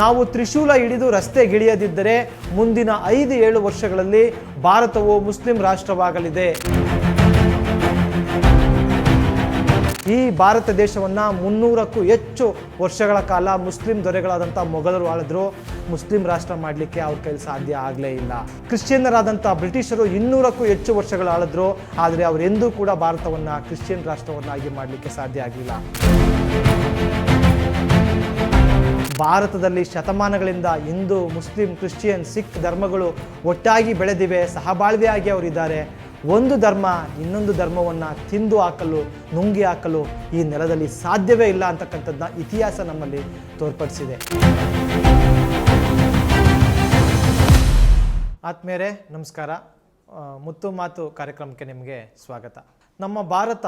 ನಾವು ತ್ರಿಶೂಲ ಹಿಡಿದು ರಸ್ತೆಗಿಳಿಯದಿದ್ದರೆ ಮುಂದಿನ 5-7 ವರ್ಷಗಳಲ್ಲಿ ಭಾರತವು ಮುಸ್ಲಿಂ ರಾಷ್ಟ್ರವಾಗಲಿದೆ. ಈ ಭಾರತ ದೇಶವನ್ನು 300ಕ್ಕೂ ಹೆಚ್ಚು ವರ್ಷಗಳ ಕಾಲ ಮುಸ್ಲಿಂ ದೊರೆಗಳಾದಂಥ ಮೊಘಲರು ಆಳಿದ್ರು. ಮುಸ್ಲಿಂ ರಾಷ್ಟ್ರ ಮಾಡಲಿಕ್ಕೆ ಅವ್ರ ಕೈಲಿ ಸಾಧ್ಯ ಆಗಲೇ ಇಲ್ಲ. ಕ್ರಿಶ್ಚಿಯನ್ನರಾದಂಥ ಬ್ರಿಟಿಷರು 200ಕ್ಕೂ ಹೆಚ್ಚು ವರ್ಷಗಳು ಆಳಿದ್ರು. ಆದರೆ ಅವರೆಂದೂ ಕೂಡ ಭಾರತವನ್ನು ಕ್ರಿಶ್ಚಿಯನ್ ರಾಷ್ಟ್ರವನ್ನಾಗಿ ಮಾಡಲಿಕ್ಕೆ ಸಾಧ್ಯ ಆಗಲಿಲ್ಲ. ಭಾರತದಲ್ಲಿ ಶತಮಾನಗಳಿಂದ ಹಿಂದೂ, ಮುಸ್ಲಿಂ, ಕ್ರಿಶ್ಚಿಯನ್, ಸಿಖ್ ಧರ್ಮಗಳು ಒಟ್ಟಾಗಿ ಬೆಳೆದಿವೆ. ಸಹಬಾಳ್ವೆಯಾಗಿ ಅವರಿದ್ದಾರೆ. ಒಂದು ಧರ್ಮ ಇನ್ನೊಂದು ಧರ್ಮವನ್ನು ತಿಂದು ಹಾಕಲು, ನುಂಗಿ ಹಾಕಲು ಈ ನೆಲದಲ್ಲಿ ಸಾಧ್ಯವೇ ಇಲ್ಲ ಅಂತಕ್ಕಂಥದ್ದನ್ನ ಇತಿಹಾಸ ನಮ್ಮಲ್ಲಿ ತೋರ್ಪಡಿಸಿದೆ. ಆತ್ಮೀಯರೇ ನಮಸ್ಕಾರ. ಮುತ್ತು ಮಾತು ಕಾರ್ಯಕ್ರಮಕ್ಕೆ ನಿಮಗೆ ಸ್ವಾಗತ. ನಮ್ಮ ಭಾರತ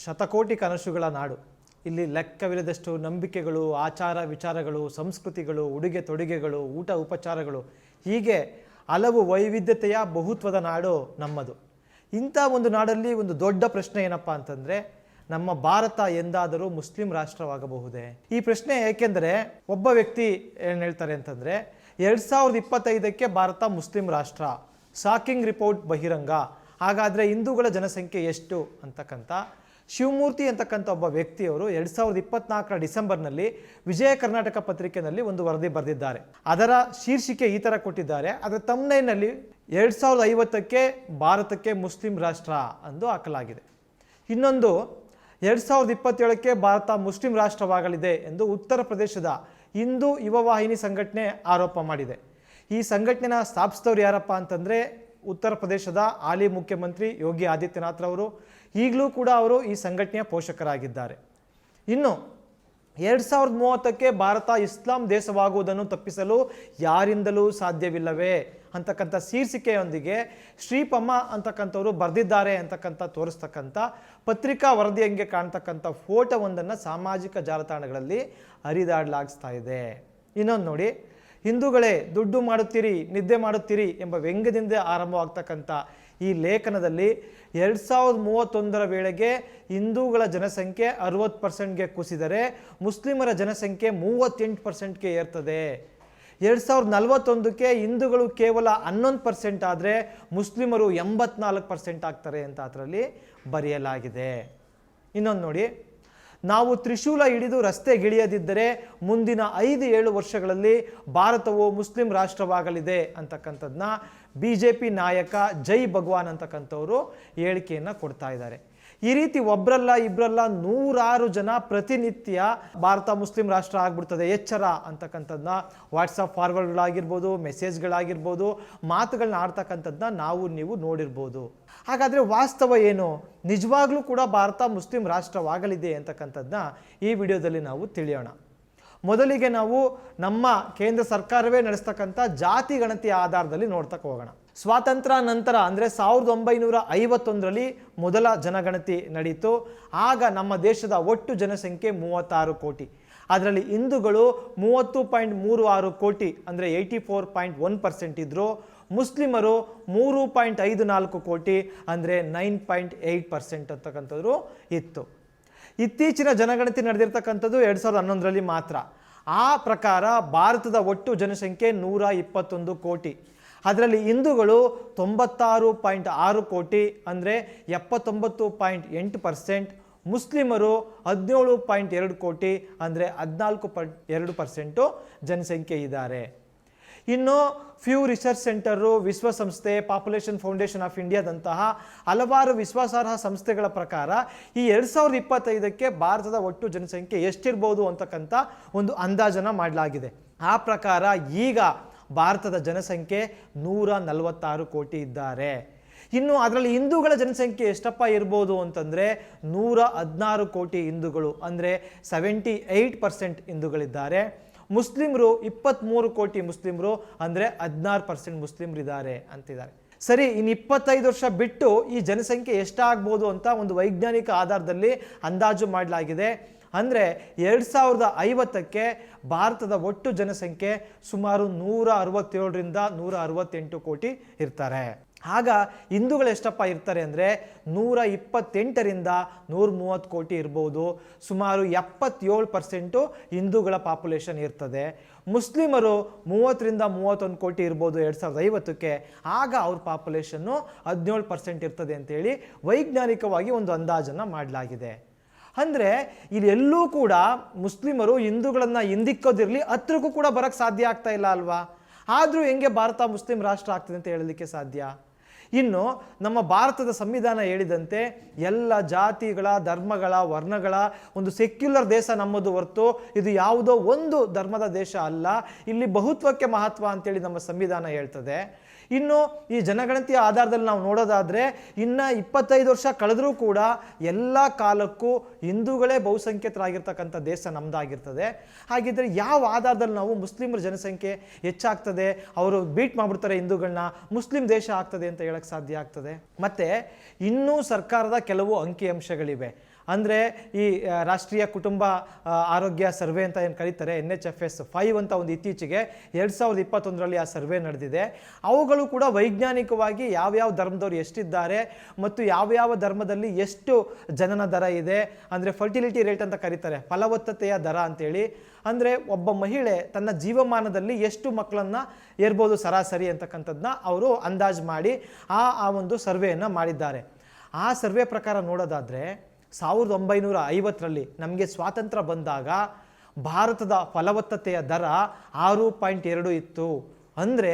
ಶತಕೋಟಿ ಕನಸುಗಳ ನಾಡು. ಇಲ್ಲಿ ಲೆಕ್ಕವಿಲ್ಲದಷ್ಟು ನಂಬಿಕೆಗಳು, ಆಚಾರ ವಿಚಾರಗಳು, ಸಂಸ್ಕೃತಿಗಳು, ಉಡುಗೆ ತೊಡುಗೆಗಳು, ಊಟ ಉಪಚಾರಗಳು, ಹೀಗೆ ಹಲವು ವೈವಿಧ್ಯತೆಯ ಬಹುತ್ವದ ನಾಡು ನಮ್ಮದು. ಇಂಥ ಒಂದು ನಾಡಲ್ಲಿ ಒಂದು ದೊಡ್ಡ ಪ್ರಶ್ನೆ ಏನಪ್ಪ ಅಂತಂದರೆ, ನಮ್ಮ ಭಾರತ ಎಂದಾದರೂ ಮುಸ್ಲಿಂ ರಾಷ್ಟ್ರವಾಗಬಹುದೇ? ಈ ಪ್ರಶ್ನೆ ಏಕೆಂದರೆ ಒಬ್ಬ ವ್ಯಕ್ತಿ ಏನು ಹೇಳ್ತಾರೆ ಅಂತಂದರೆ, 2025ಕ್ಕೆ ಭಾರತ ಮುಸ್ಲಿಂ ರಾಷ್ಟ್ರ, ಶಾಕಿಂಗ್ ರಿಪೋರ್ಟ್ ಬಹಿರಂಗ. ಹಾಗಾದರೆ ಹಿಂದೂಗಳ ಜನಸಂಖ್ಯೆ ಎಷ್ಟು ಅಂತಕ್ಕಂಥ ಶಿವಮೂರ್ತಿ ಅಂತಕ್ಕಂಥ ಒಬ್ಬ ವ್ಯಕ್ತಿಯವರು 2024 ಡಿಸೆಂಬರ್ನಲ್ಲಿ ವಿಜಯ ಕರ್ನಾಟಕ ಪತ್ರಿಕೆಯಲ್ಲಿ ಒಂದು ವರದಿ ಬರೆದಿದ್ದಾರೆ. ಅದರ ಶೀರ್ಷಿಕೆ ಈ ಥರ ಕೊಟ್ಟಿದ್ದಾರೆ. ಅದರ ತಮ್ನೈನಲ್ಲಿ 2050ಕ್ಕೆ ಭಾರತಕ್ಕೆ ಮುಸ್ಲಿಂ ರಾಷ್ಟ್ರ ಎಂದು ಹಾಕಲಾಗಿದೆ. ಇನ್ನೊಂದು 2027ಕ್ಕೆ ಭಾರತ ಮುಸ್ಲಿಂ ರಾಷ್ಟ್ರವಾಗಲಿದೆ ಎಂದು ಉತ್ತರ ಪ್ರದೇಶದ ಹಿಂದೂ ಯುವ ವಾಹಿನಿ ಸಂಘಟನೆ ಆರೋಪ ಮಾಡಿದೆ. ಈ ಸಂಘಟನೆನ ಸ್ಥಾಪಿಸಿದವರು ಯಾರಪ್ಪ ಅಂತಂದರೆ ಉತ್ತರ ಪ್ರದೇಶದ ಹಾಲಿ ಮುಖ್ಯಮಂತ್ರಿ ಯೋಗಿ ಆದಿತ್ಯನಾಥ್ರವರು. ಈಗಲೂ ಕೂಡ ಅವರು ಈ ಸಂಘಟನೆಯ ಪೋಷಕರಾಗಿದ್ದಾರೆ. ಇನ್ನು 2030ಕ್ಕೆ ಭಾರತ ಇಸ್ಲಾಂ ದೇಶವಾಗುವುದನ್ನು ತಪ್ಪಿಸಲು ಯಾರಿಂದಲೂ ಸಾಧ್ಯವಿಲ್ಲವೇ ಅಂತಕ್ಕಂಥ ಶೀರ್ಷಿಕೆಯೊಂದಿಗೆ ಶ್ರೀಪಮ್ಮ ಅಂತಕ್ಕಂಥವ್ರು ಬರೆದಿದ್ದಾರೆ ಅಂತಕ್ಕಂಥ ತೋರಿಸ್ತಕ್ಕಂಥ ಪತ್ರಿಕಾ ವರದಿಯಂಗೆ ಕಾಣ್ತಕ್ಕಂಥ ಫೋಟೋವೊಂದನ್ನು ಸಾಮಾಜಿಕ ಜಾಲತಾಣಗಳಲ್ಲಿ ಹರಿದಾಡಲಾಗಿಸ್ತಾ ಇದೆ. ಇನ್ನೊಂದು ನೋಡಿ, ಹಿಂದೂಗಳೇ ದುಡ್ಡು ಮಾಡುತ್ತೀರಿ, ನಿದ್ದೆ ಮಾಡುತ್ತೀರಿ ಎಂಬ ವ್ಯಂಗ್ಯದಿಂದ ಆರಂಭವಾಗ್ತಕ್ಕಂಥ ಈ ಲೇಖನದಲ್ಲಿ 2031ರ ವೇಳೆಗೆ ಹಿಂದೂಗಳ ಜನಸಂಖ್ಯೆ 60%ಗೆ ಕುಸಿದರೆ ಮುಸ್ಲಿಮರ ಜನಸಂಖ್ಯೆ 38%ಗೆ ಏರ್ತದೆ. 2041ಕ್ಕೆ ಹಿಂದೂಗಳು ಕೇವಲ 11% ಆದರೆ ಮುಸ್ಲಿಮರು 84% ಆಗ್ತಾರೆ ಅಂತ ಅದರಲ್ಲಿ ಬರೆಯಲಾಗಿದೆ. ಇನ್ನೊಂದು ನೋಡಿ, ನಾವು ತ್ರಿಶೂಲ ಹಿಡಿದು ರಸ್ತೆಗಿಳಿಯದಿದ್ದರೆ ಮುಂದಿನ 5-7 ವರ್ಷಗಳಲ್ಲಿ ಭಾರತವು ಮುಸ್ಲಿಂ ರಾಷ್ಟ್ರವಾಗಲಿದೆ ಅಂತಕ್ಕಂಥದ್ದನ್ನ BJP ನಾಯಕ ಜೈ ಭಗವಾನ್ ಅಂತಕ್ಕಂಥವರು ಹೇಳಿಕೆಯನ್ನು ಕೊಡ್ತಾ ಇದ್ದಾರೆ. ಈ ರೀತಿ ಒಬ್ಬರಲ್ಲ ಇಬ್ಬರಲ್ಲ 100 ಜನ ಪ್ರತಿನಿತ್ಯ ಭಾರತ ಮುಸ್ಲಿಂ ರಾಷ್ಟ್ರ ಆಗ್ಬಿಡ್ತದೆ, ಎಚ್ಚರ ಅಂತಕ್ಕಂಥದ್ದನ್ನ ವಾಟ್ಸಪ್ ಫಾರ್ವರ್ಡ್ಗಳಾಗಿರ್ಬೋದು, ಮೆಸೇಜ್ಗಳಾಗಿರ್ಬೋದು, ಮಾತುಗಳನ್ನ ಆಡ್ತಕ್ಕಂಥದ್ದನ್ನ ನಾವು ನೀವು ನೋಡಿರ್ಬೋದು. ಹಾಗಾದರೆ ವಾಸ್ತವ ಏನು? ನಿಜವಾಗ್ಲೂ ಕೂಡ ಭಾರತ ಮುಸ್ಲಿಂ ರಾಷ್ಟ್ರವಾಗಲಿದೆ ಅಂತಕ್ಕಂಥದ್ದನ್ನ ಈ ವಿಡಿಯೋದಲ್ಲಿ ನಾವು ತಿಳಿಯೋಣ. ಮೊದಲಿಗೆ ನಾವು ನಮ್ಮ ಕೇಂದ್ರ ಸರ್ಕಾರವೇ ನಡೆಸ್ತಕ್ಕಂಥ ಜಾತಿ ಗಣತಿಯ ಆಧಾರದಲ್ಲಿ ನೋಡ್ತಾ ಹೋಗೋಣ. ಸ್ವಾತಂತ್ರ್ಯ ನಂತರ ಅಂದರೆ 1951ರಲ್ಲಿ ಮೊದಲ ಜನಗಣತಿ ನಡೀತು. ಆಗ ನಮ್ಮ ದೇಶದ ಒಟ್ಟು ಜನಸಂಖ್ಯೆ 36 ಕೋಟಿ. ಅದರಲ್ಲಿ ಹಿಂದೂಗಳು 30.36 ಕೋಟಿ ಅಂದರೆ 84.1% ಇದ್ದರು. ಮುಸ್ಲಿಮರು 3.54 ಕೋಟಿ ಅಂದರೆ 9.8% ಅಂತಕ್ಕಂಥದ್ದು ಇತ್ತು. ಇತ್ತೀಚಿನ ಜನಗಣತಿ ನಡೆದಿರ್ತಕ್ಕಂಥದ್ದು 2011ರಲ್ಲಿ ಮಾತ್ರ. ಆ ಪ್ರಕಾರ ಭಾರತದ ಒಟ್ಟು ಜನಸಂಖ್ಯೆ 121 ಕೋಟಿ. ಅದರಲ್ಲಿ ಹಿಂದೂಗಳು 96.6 ಕೋಟಿ ಅಂದರೆ 79.8%, ಮುಸ್ಲಿಮರು 17.2 ಕೋಟಿ ಅಂದರೆ 14.2% ಜನಸಂಖ್ಯೆ ಇದ್ದಾರೆ. ಇನ್ನು ಫ್ಯೂ ರಿಸರ್ಚ್ ಸೆಂಟರು, ವಿಶ್ವಸಂಸ್ಥೆ, ಪಾಪ್ಯುಲೇಷನ್ ಫೌಂಡೇಶನ್ ಆಫ್ ಇಂಡಿಯಾದಂತಹ ಹಲವಾರು ವಿಶ್ವಾಸಾರ್ಹ ಸಂಸ್ಥೆಗಳ ಪ್ರಕಾರ ಈ 2025ಕ್ಕೆ ಭಾರತದ ಒಟ್ಟು ಜನಸಂಖ್ಯೆ ಎಷ್ಟಿರ್ಬೋದು ಅಂತಕ್ಕಂಥ ಒಂದು ಅಂದಾಜನ್ನು ಮಾಡಲಾಗಿದೆ. ಆ ಪ್ರಕಾರ ಈಗ ಭಾರತದ ಜನಸಂಖ್ಯೆ 146 ಕೋಟಿ ಇದ್ದಾರೆ. ಇನ್ನು ಅದರಲ್ಲಿ ಹಿಂದೂಗಳ ಜನಸಂಖ್ಯೆ ಎಷ್ಟಪ್ಪ ಇರ್ಬೋದು ಅಂತಂದರೆ 116 ಕೋಟಿ ಹಿಂದೂಗಳು ಅಂದರೆ 78% ಹಿಂದೂಗಳಿದ್ದಾರೆ. ಮುಸ್ಲಿಮರು 23 ಕೋಟಿ ಮುಸ್ಲಿಮರು ಅಂದರೆ 16% ಮುಸ್ಲಿಮರಿದ್ದಾರೆ ಅಂತಿದ್ದಾರೆ. ಸರಿ, ಇನ್ನು 25 ವರ್ಷ ಬಿಟ್ಟು ಈ ಜನಸಂಖ್ಯೆ ಎಷ್ಟಾಗ್ಬೋದು ಅಂತ ಒಂದು ವೈಜ್ಞಾನಿಕ ಆಧಾರದಲ್ಲಿ ಅಂದಾಜು ಮಾಡಲಾಗಿದೆ. ಅಂದರೆ 2050ಕ್ಕೆ ಭಾರತದ ಒಟ್ಟು ಜನಸಂಖ್ಯೆ ಸುಮಾರು 167ರಿಂದ 168 ಕೋಟಿ ಇರ್ತಾರೆ. ಆಗ ಹಿಂದೂಗಳು ಎಷ್ಟಪ್ಪ ಇರ್ತಾರೆ ಅಂದರೆ 128ರಿಂದ 130 ಕೋಟಿ ಇರ್ಬೋದು. ಸುಮಾರು 77% ಹಿಂದೂಗಳ ಪಾಪ್ಯುಲೇಷನ್ ಇರ್ತದೆ. ಮುಸ್ಲಿಮರು 30ರಿಂದ 31 ಕೋಟಿ ಇರ್ಬೋದು 2050ಕ್ಕೆ. ಆಗ ಅವ್ರ ಪಾಪ್ಯುಲೇಷನ್ನು 17% ಇರ್ತದೆ ಅಂತೇಳಿ ವೈಜ್ಞಾನಿಕವಾಗಿ ಒಂದು ಅಂದಾಜನ್ನು ಮಾಡಲಾಗಿದೆ. ಅಂದರೆ ಇಲ್ಲೆಲ್ಲೂ ಕೂಡ ಮುಸ್ಲಿಮರು ಹಿಂದೂಗಳನ್ನು ಹಿಂದಿಕ್ಕೋದಿರಲಿ ಹತ್ರಕ್ಕೂ ಕೂಡ ಬರೋಕ್ಕೆ ಸಾಧ್ಯ ಆಗ್ತಾ ಇಲ್ಲ ಅಲ್ವಾ? ಆದರೂ ಹೆಂಗೆ ಭಾರತ ಮುಸ್ಲಿಂ ರಾಷ್ಟ್ರ ಆಗ್ತದೆ ಅಂತ ಹೇಳಲಿಕ್ಕೆ ಸಾಧ್ಯ? ಇನ್ನು ನಮ್ಮ ಭಾರತದ ಸಂವಿಧಾನ ಹೇಳಿದಂತೆ ಎಲ್ಲ ಜಾತಿಗಳ ಧರ್ಮಗಳ ವರ್ಣಗಳ ಒಂದು ಸೆಕ್ಯುಲರ್ ದೇಶ ನಮ್ಮದು ಹೊರತು ಇದು ಯಾವುದೋ ಒಂದು ಧರ್ಮದ ದೇಶ ಅಲ್ಲ. ಇಲ್ಲಿ ಬಹುತ್ವಕ್ಕೆ ಮಹತ್ವ ಅಂತೇಳಿ ನಮ್ಮ ಸಂವಿಧಾನ ಹೇಳ್ತದೆ. ಇನ್ನು ಈ ಜನಗಣತಿಯ ಆಧಾರದಲ್ಲಿ ನಾವು ನೋಡೋದಾದರೆ ಇನ್ನು 25 ವರ್ಷ ಕಳೆದರೂ ಕೂಡ ಎಲ್ಲ ಕಾಲಕ್ಕೂ ಹಿಂದೂಗಳೇ ಬಹುಸಂಖ್ಯಾತರಾಗಿರ್ತಕ್ಕಂಥ ದೇಶ ನಮ್ಮದಾಗಿರ್ತದೆ. ಹಾಗಿದ್ರೆ ಯಾವ ಆಧಾರದಲ್ಲಿ ನಾವು ಮುಸ್ಲಿಮರ ಜನಸಂಖ್ಯೆ ಹೆಚ್ಚಾಗ್ತದೆ, ಅವರು ಬೀಟ್ ಮಾಡಿಬಿಡ್ತಾರೆ ಹಿಂದೂಗಳನ್ನ, ಮುಸ್ಲಿಂ ದೇಶ ಆಗ್ತದೆ ಅಂತ ಹೇಳಕ್ಕೆ ಸಾಧ್ಯ ಆಗ್ತದೆ? ಮತ್ತು ಇನ್ನೂ ಸರ್ಕಾರದ ಕೆಲವು ಅಂಕಿಅಂಶಗಳಿವೆ. ಅಂದರೆ ಈ ರಾಷ್ಟ್ರೀಯ ಕುಟುಂಬ ಆರೋಗ್ಯ ಸರ್ವೆ ಅಂತ ಏನು ಕರೀತಾರೆ, NHFS 5 ಅಂತ ಒಂದು ಇತ್ತೀಚೆಗೆ 2021ರಲ್ಲಿ ಆ ಸರ್ವೆ ನಡೆದಿದೆ. ಅವುಗಳು ಕೂಡ ವೈಜ್ಞಾನಿಕವಾಗಿ ಯಾವ್ಯಾವ ಧರ್ಮದವ್ರು ಎಷ್ಟಿದ್ದಾರೆ ಮತ್ತು ಯಾವ್ಯಾವ ಧರ್ಮದಲ್ಲಿ ಎಷ್ಟು ಜನನ ದರ ಇದೆ, ಅಂದರೆ ಫರ್ಟಿಲಿಟಿ ರೇಟ್ ಅಂತ ಕರೀತಾರೆ, ಫಲವತ್ತತೆಯ ದರ ಅಂತೇಳಿ. ಅಂದರೆ ಒಬ್ಬ ಮಹಿಳೆ ತನ್ನ ಜೀವಮಾನದಲ್ಲಿ ಎಷ್ಟು ಮಕ್ಕಳನ್ನು ಏರ್ಬೋದು ಸರಾಸರಿ ಅಂತಕ್ಕಂಥದ್ದನ್ನ ಅವರು ಅಂದಾಜು ಮಾಡಿ ಆ ಒಂದು ಸರ್ವೆಯನ್ನು ಮಾಡಿದ್ದಾರೆ. ಆ ಸರ್ವೆ ಪ್ರಕಾರ ನೋಡೋದಾದರೆ 1950ರಲ್ಲಿ ನಮಗೆ ಸ್ವಾತಂತ್ರ್ಯ ಬಂದಾಗ ಭಾರತದ ಫಲವತ್ತತೆಯ ದರ 6.2 ಇತ್ತು. ಅಂದರೆ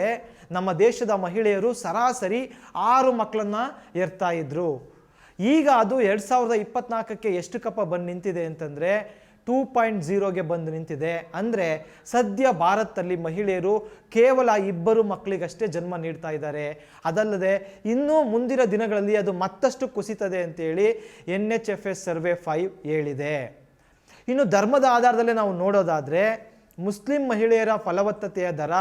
ನಮ್ಮ ದೇಶದ ಮಹಿಳೆಯರು ಸರಾಸರಿ 6 ಮಕ್ಕಳನ್ನು ಹೆರ್ತಾ ಇದ್ರು. ಈಗ ಅದು 2024ಕ್ಕೆ ಎಷ್ಟಕ್ಕಪ್ಪ ಬಂದು ನಿಂತಿದೆ ಅಂತಂದರೆ 2.0ಗೆ ಬಂದು ನಿಂತಿದೆ. ಅಂದರೆ ಸದ್ಯ ಭಾರತದಲ್ಲಿ ಮಹಿಳೆಯರು ಕೇವಲ 2 ಮಕ್ಕಳಿಗಷ್ಟೇ ಜನ್ಮ ನೀಡ್ತಾ ಇದ್ದಾರೆ. ಅದಲ್ಲದೆ ಇನ್ನೂ ಮುಂದಿನ ದಿನಗಳಲ್ಲಿ ಅದು ಮತ್ತಷ್ಟು ಕುಸಿತದೆ ಅಂತೇಳಿ NHFS ಸರ್ವೆ 5 ಹೇಳಿದೆ. ಇನ್ನು ಧರ್ಮದ ಆಧಾರದಲ್ಲಿ ನಾವು ನೋಡೋದಾದರೆ ಮುಸ್ಲಿಂ ಮಹಿಳೆಯರ ಫಲವತ್ತತೆಯ ದರ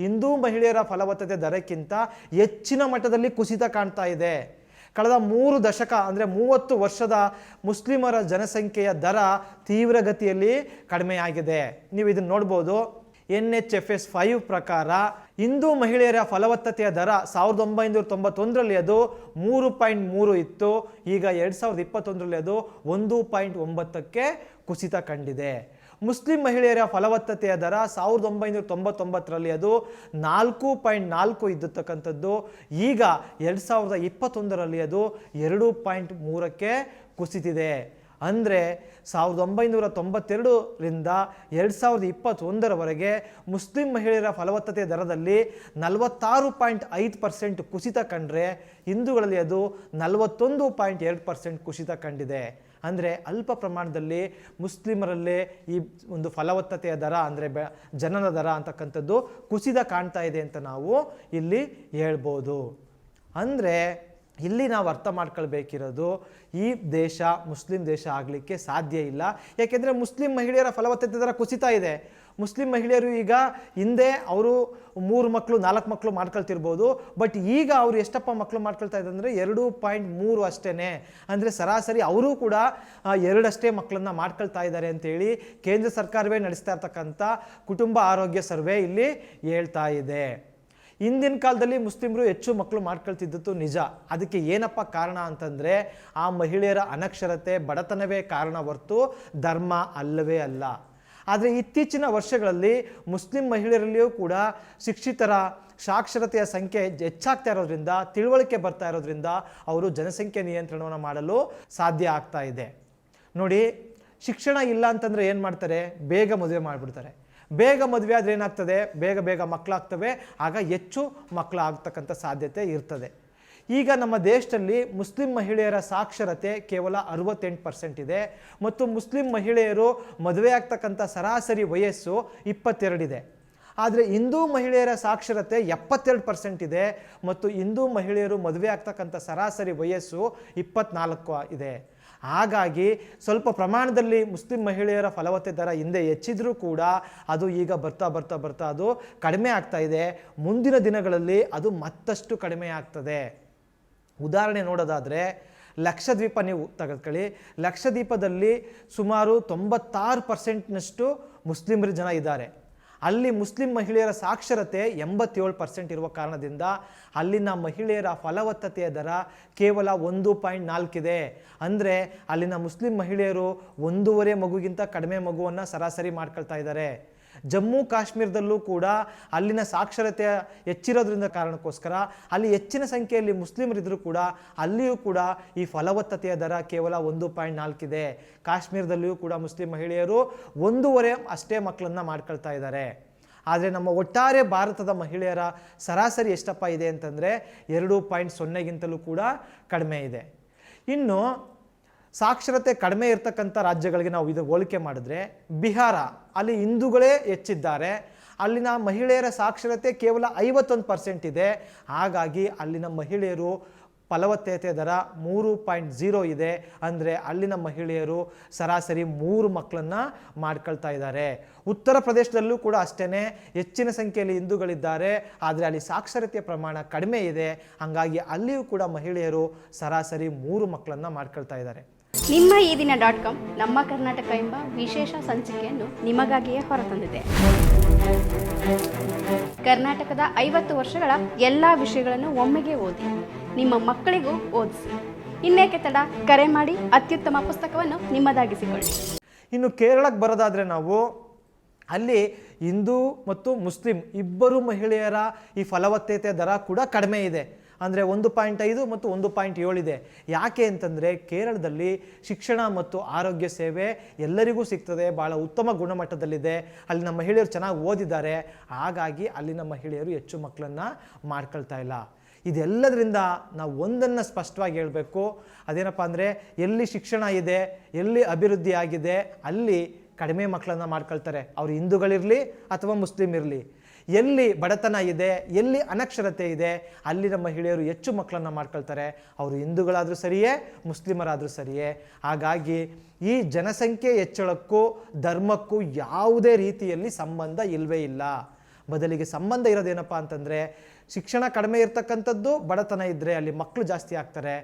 ಹಿಂದೂ ಮಹಿಳೆಯರ ಫಲವತ್ತತೆ ದರಕ್ಕಿಂತ ಹೆಚ್ಚಿನ ಮಟ್ಟದಲ್ಲಿ ಕುಸಿತ ಕಾಣ್ತಾ ಇದೆ. ಕಳೆದ 3 ದಶಕ ಅಂದರೆ 30 ವರ್ಷದ ಮುಸ್ಲಿಮರ ಜನಸಂಖ್ಯೆಯ ದರ ತೀವ್ರಗತಿಯಲ್ಲಿ ಕಡಿಮೆಯಾಗಿದೆ. ನೀವು ಇದನ್ನು ನೋಡ್ಬೋದು. NHFS 5 ಪ್ರಕಾರ ಹಿಂದೂ ಮಹಿಳೆಯರ ಫಲವತ್ತತೆಯ ದರ 1991ರಲ್ಲಿ ಅದು 3.3 ಇತ್ತು. ಈಗ 2021ರಲ್ಲಿ ಅದು 1.9ಕ್ಕೆ ಕುಸಿತ ಕಂಡಿದೆ. ಮುಸ್ಲಿಂ ಮಹಿಳೆಯರ ಫಲವತ್ತತೆಯ ದರ 1999ರಲ್ಲಿ ಅದು 4.4 ಇದ್ದಿರ್ತಕ್ಕಂಥದ್ದು. ಈಗ 2021ರಲ್ಲಿ ಅದು 2.3ಕ್ಕೆ ಕುಸಿತಿದೆ. ಅಂದರೆ 1992ರಿಂದ 2021ರವರೆಗೆ ಮುಸ್ಲಿಂ ಮಹಿಳೆಯರ ಫಲವತ್ತತೆ ದರದಲ್ಲಿ 46.5% ಕುಸಿತ ಕಂಡ್ರೆ ಹಿಂದೂಗಳಲ್ಲಿ ಅದು 41.2% ಕುಸಿತ ಕಂಡಿದೆ. ಅಂದರೆ ಅಲ್ಪ ಪ್ರಮಾಣದಲ್ಲಿ ಮುಸ್ಲಿಮರಲ್ಲೇ ಈ ಒಂದು ಫಲವತ್ತತೆಯ ದರ ಅಂದರೆ ಜನನ ದರ ಅಂತಕ್ಕಂಥದ್ದು ಕುಸಿತ ಕಾಣ್ತಾ ಇದೆ ಅಂತ ನಾವು ಇಲ್ಲಿ ಹೇಳ್ಬೋದು. ಅಂದರೆ ಇಲ್ಲಿ ನಾವು ಅರ್ಥ ಮಾಡ್ಕೊಳ್ಬೇಕಿರೋದು ಈ ದೇಶ ಮುಸ್ಲಿಂ ದೇಶ ಆಗಲಿಕ್ಕೆ ಸಾಧ್ಯ ಇಲ್ಲ. ಯಾಕೆಂದರೆ ಮುಸ್ಲಿಂ ಮಹಿಳೆಯರ ಫಲವತ್ತತೆ ದರ ಕುಸಿತಾ ಇದೆ. ಮುಸ್ಲಿಂ ಮಹಿಳೆಯರು ಈಗ ಹಿಂದೆ ಅವರು 3 ಮಕ್ಕಳು 4 ಮಕ್ಕಳು ಮಾಡ್ಕೊಳ್ತಿರ್ಬೋದು. ಬಟ್ ಈಗ ಅವರು ಎಷ್ಟಪ್ಪ ಮಕ್ಕಳು ಮಾಡ್ಕೊಳ್ತಾ ಇದ್ದಾರೆ ಅಂದರೆ 2.3 ಅಷ್ಟೇ. ಅಂದರೆ ಸರಾಸರಿ ಅವರು ಕೂಡ 2 ಅಷ್ಟೇ ಮಕ್ಕಳನ್ನು ಮಾಡ್ಕೊಳ್ತಾ ಇದ್ದಾರೆ ಅಂತೇಳಿ ಕೇಂದ್ರ ಸರ್ಕಾರವೇ ನಡೆಸ್ತಾ ಇರ್ತಕ್ಕಂಥ ಕುಟುಂಬ ಆರೋಗ್ಯ ಸರ್ವೆ ಇಲ್ಲಿ ಹೇಳ್ತಾ ಇದೆ. ಹಿಂದಿನ ಕಾಲದಲ್ಲಿ ಮುಸ್ಲಿಮರು ಹೆಚ್ಚು ಮಕ್ಕಳು ಮಾಡ್ಕೊಳ್ತಿದ್ದದ್ದು ನಿಜ. ಅದಕ್ಕೆ ಏನಪ್ಪ ಕಾರಣ ಅಂತಂದರೆ ಆ ಮಹಿಳೆಯರ ಅನಕ್ಷರತೆ ಬಡತನವೇ ಕಾರಣ ಹೊರತು ಧರ್ಮ ಅಲ್ಲವೇ ಅಲ್ಲ. ಆದರೆ ಇತ್ತೀಚಿನ ವರ್ಷಗಳಲ್ಲಿ ಮುಸ್ಲಿಂ ಮಹಿಳೆಯರಲ್ಲಿಯೂ ಕೂಡ ಶಿಕ್ಷಿತರ ಸಾಕ್ಷರತೆಯ ಸಂಖ್ಯೆ ಹೆಚ್ಚಾಗ್ತಾ ಇರೋದ್ರಿಂದ ತಿಳುವಳಿಕೆ ಬರ್ತಾ ಇರೋದ್ರಿಂದ ಅವರು ಜನಸಂಖ್ಯೆ ನಿಯಂತ್ರಣವನ್ನು ಮಾಡಲು ಸಾಧ್ಯ ಆಗ್ತಾ ಇದೆ. ನೋಡಿ, ಶಿಕ್ಷಣ ಇಲ್ಲ ಅಂತಂದರೆ ಏನು ಮಾಡ್ತಾರೆ? ಬೇಗ ಮದುವೆ ಮಾಡಿಬಿಡ್ತಾರೆ. ಬೇಗ ಮದುವೆ ಆದರೆ ಏನಾಗ್ತದೆ? ಬೇಗ ಮಕ್ಕಳಾಗ್ತವೆ. ಆಗ ಹೆಚ್ಚು ಮಕ್ಕಳು ಆಗ್ತಕ್ಕಂಥ ಸಾಧ್ಯತೆ ಇರ್ತದೆ. ಈಗ ನಮ್ಮ ದೇಶದಲ್ಲಿ ಮುಸ್ಲಿಂ ಮಹಿಳೆಯರ ಸಾಕ್ಷರತೆ ಕೇವಲ 68% ಇದೆ ಮತ್ತು ಮುಸ್ಲಿಂ ಮಹಿಳೆಯರು ಮದುವೆ ಆಗ್ತಕ್ಕಂಥ ಸರಾಸರಿ ವಯಸ್ಸು 22 ಇದೆ. ಆದರೆ ಹಿಂದೂ ಮಹಿಳೆಯರ ಸಾಕ್ಷರತೆ 72% ಇದೆ ಮತ್ತು ಹಿಂದೂ ಮಹಿಳೆಯರು ಮದುವೆ ಆಗ್ತಕ್ಕಂಥ ಸರಾಸರಿ ವಯಸ್ಸು 24 ಇದೆ. ಹಾಗಾಗಿ ಸ್ವಲ್ಪ ಪ್ರಮಾಣದಲ್ಲಿ ಮುಸ್ಲಿಂ ಮಹಿಳೆಯರ ಫಲವತ್ತತೆ ದರ ಹಿಂದೆ ಹೆಚ್ಚಿದ್ರೂ ಕೂಡ ಅದು ಈಗ ಬರ್ತಾ ಅದು ಕಡಿಮೆ ಆಗ್ತಾ ಇದೆ. ಮುಂದಿನ ದಿನಗಳಲ್ಲಿ ಅದು ಮತ್ತಷ್ಟು ಕಡಿಮೆ ಆಗ್ತದೆ. ಉದಾಹರಣೆ ನೋಡೋದಾದರೆ ಲಕ್ಷದ್ವೀಪ ನೀವು ತೆಗೆದುಕೊಳ್ಳಿ. ಲಕ್ಷದ್ವೀಪದಲ್ಲಿ ಸುಮಾರು 96%ನಷ್ಟು ಮುಸ್ಲಿಮರ ಜನ ಇದ್ದಾರೆ. ಅಲ್ಲಿ ಮುಸ್ಲಿಂ ಮಹಿಳೆಯರ ಸಾಕ್ಷರತೆ 87% ಇರುವ ಕಾರಣದಿಂದ ಅಲ್ಲಿನ ಮಹಿಳೆಯರ ಫಲವತ್ತತೆಯ ದರ ಕೇವಲ 1.4 ಇದೆ. ಅಂದರೆ ಅಲ್ಲಿನ ಮುಸ್ಲಿಂ ಮಹಿಳೆಯರು 1.5 ಮಗುಗಿಂತ ಕಡಿಮೆ ಮಗುವನ್ನು ಸರಾಸರಿ ಮಾಡ್ಕೊಳ್ತಾ ಇದ್ದಾರೆ. ಜಮ್ಮು ಕಾಶ್ಮೀರದಲ್ಲೂ ಕೂಡ ಅಲ್ಲಿನ ಸಾಕ್ಷರತೆ ಹೆಚ್ಚಿರೋದ್ರಿಂದ ಕಾರಣಕ್ಕೋಸ್ಕರ ಅಲ್ಲಿ ಹೆಚ್ಚಿನ ಸಂಖ್ಯೆಯಲ್ಲಿ ಮುಸ್ಲಿಮರಿದ್ದರೂ ಕೂಡ ಅಲ್ಲಿಯೂ ಕೂಡ ಈ ಫಲವತ್ತತೆಯ ದರ ಕೇವಲ 1.4 ಇದೆ. ಕಾಶ್ಮೀರದಲ್ಲಿಯೂ ಕೂಡ ಮುಸ್ಲಿಂ ಮಹಿಳೆಯರು 1.5 ಅಷ್ಟೇ ಮಕ್ಕಳನ್ನು ಮಾಡ್ಕೊಳ್ತಾ ಇದ್ದಾರೆ. ಆದರೆ ನಮ್ಮ ಒಟ್ಟಾರೆ ಭಾರತದ ಮಹಿಳೆಯರ ಸರಾಸರಿ ಎಷ್ಟಪ್ಪ ಇದೆ ಅಂತಂದರೆ 2.0ಗಿಂತಲೂ ಕೂಡ ಕಡಿಮೆ ಇದೆ. ಇನ್ನು ಸಾಕ್ಷರತೆ ಕಡಿಮೆ ಇರ್ತಕ್ಕಂಥ ರಾಜ್ಯಗಳಿಗೆ ನಾವು ಇದು ಹೋಲಿಕೆ ಮಾಡಿದ್ರೆ ಬಿಹಾರ, ಅಲ್ಲಿ ಹಿಂದೂಗಳೇ ಹೆಚ್ಚಿದ್ದಾರೆ. ಅಲ್ಲಿನ ಮಹಿಳೆಯರ ಸಾಕ್ಷರತೆ ಕೇವಲ 51% ಇದೆ. ಹಾಗಾಗಿ ಅಲ್ಲಿನ ಮಹಿಳೆಯರು ಫಲವತ್ತತೆ ದರ 3.0 ಇದೆ. ಅಂದರೆ ಅಲ್ಲಿನ ಮಹಿಳೆಯರು ಸರಾಸರಿ 3 ಮಕ್ಕಳನ್ನು ಮಾಡ್ಕೊಳ್ತಾ ಇದ್ದಾರೆ. ಉತ್ತರ ಪ್ರದೇಶದಲ್ಲೂ ಕೂಡ ಅಷ್ಟೇ ಹೆಚ್ಚಿನ ಸಂಖ್ಯೆಯಲ್ಲಿ ಹಿಂದೂಗಳಿದ್ದಾರೆ, ಆದರೆ ಅಲ್ಲಿ ಸಾಕ್ಷರತೆಯ ಪ್ರಮಾಣ ಕಡಿಮೆ ಇದೆ. ಹಾಗಾಗಿ ಅಲ್ಲಿಯೂ ಕೂಡ ಮಹಿಳೆಯರು ಸರಾಸರಿ 3 ಮಕ್ಕಳನ್ನು ಮಾಡ್ಕೊಳ್ತಾ ಇದ್ದಾರೆ. ನಿಮ್ಮ ಈ ದಿನ .com ನಮ್ಮ ಕರ್ನಾಟಕ ಎಂಬ ವಿಶೇಷ ಸಂಚಿಕೆಯನ್ನು ನಿಮಗಾಗಿಯೇ ಹೊರತಂದಿದೆ. ಕರ್ನಾಟಕದ 50 ವರ್ಷಗಳ ಎಲ್ಲ ವಿಷಯಗಳನ್ನು ಒಮ್ಮೆಗೆ ಓದಿ ನಿಮ್ಮ ಮಕ್ಕಳಿಗೂ ಓದಿಸಿ. ಇನ್ನೇಕೆ ತಡ, ಕರೆ ಮಾಡಿ ಅತ್ಯುತ್ತಮ ಪುಸ್ತಕವನ್ನು ನಿಮ್ಮದಾಗಿಸಿಕೊಳ್ಳಿ. ಇನ್ನು ಕೇರಳಕ್ಕೆ ಬರೋದಾದರೆ ನಾವು ಅಲ್ಲಿ ಹಿಂದೂ ಮತ್ತು ಮುಸ್ಲಿಂ ಇಬ್ಬರು ಮಹಿಳೆಯರ ಈ ಫಲವತ್ತತೆ ದರ ಕೂಡ ಕಡಿಮೆ ಇದೆ. ಅಂದರೆ 1.5 ಮತ್ತು 1.7 ಇದೆ. ಯಾಕೆ ಅಂತಂದರೆ ಕೇರಳದಲ್ಲಿ ಶಿಕ್ಷಣ ಮತ್ತು ಆರೋಗ್ಯ ಸೇವೆ ಎಲ್ಲರಿಗೂ ಸಿಗ್ತದೆ, ಭಾಳ ಉತ್ತಮ ಗುಣಮಟ್ಟದಲ್ಲಿದೆ. ಅಲ್ಲಿನ ಮಹಿಳೆಯರು ಚೆನ್ನಾಗಿ ಓದಿದ್ದಾರೆ. ಹಾಗಾಗಿ ಅಲ್ಲಿನ ಮಹಿಳೆಯರು ಹೆಚ್ಚು ಮಕ್ಕಳನ್ನು ಮಾಡ್ಕೊಳ್ತಾ ಇಲ್ಲ. ಇದೆಲ್ಲದರಿಂದ ನಾವು ಒಂದನ್ನು ಸ್ಪಷ್ಟವಾಗಿ ಹೇಳಬೇಕು, ಅದೇನಪ್ಪ ಅಂದರೆ ಎಲ್ಲಿ ಶಿಕ್ಷಣ ಇದೆ, ಎಲ್ಲಿ ಅಭಿವೃದ್ಧಿ ಆಗಿದೆ, ಅಲ್ಲಿ ಕಡಿಮೆ ಮಕ್ಕಳನ್ನು ಮಾಡ್ಕೊಳ್ತಾರೆ. ಅವರು ಹಿಂದೂಗಳಿರಲಿ ಅಥವಾ ಮುಸ್ಲಿಂ ಇರಲಿ. ಎಲ್ಲಿ ಬಡತನ ಇದೆ, ಎಲ್ಲಿ ಅನಕ್ಷರತೆ ಇದೆ, ಅಲ್ಲಿನ ಮಹಿಳೆಯರು ಹೆಚ್ಚು ಮಕ್ಕಳನ್ನು ಮಾಡ್ಕೊಳ್ತಾರೆ. ಅವರು ಹಿಂದೂಗಳಾದರೂ ಸರಿಯೇ, ಮುಸ್ಲಿಮರಾದರೂ ಸರಿಯೇ. ಹಾಗಾಗಿ ಈ ಜನಸಂಖ್ಯೆ ಹೆಚ್ಚಳಕ್ಕೂ ಧರ್ಮಕ್ಕೂ ಯಾವುದೇ ರೀತಿಯಲ್ಲಿ ಸಂಬಂಧ ಇಲ್ಲವೇ ಇಲ್ಲ. ಬದಲಿಗೆ ಸಂಬಂಧ ಇರೋದೇನಪ್ಪ ಅಂತಂದರೆ ಶಿಕ್ಷಣ ಕಡಿಮೆ ಇರ್ತಕ್ಕಂಥದ್ದು, ಬಡತನ ಇದ್ದರೆ ಅಲ್ಲಿ ಮಕ್ಕಳು ಜಾಸ್ತಿ ಆಗ್ತಾರೆ.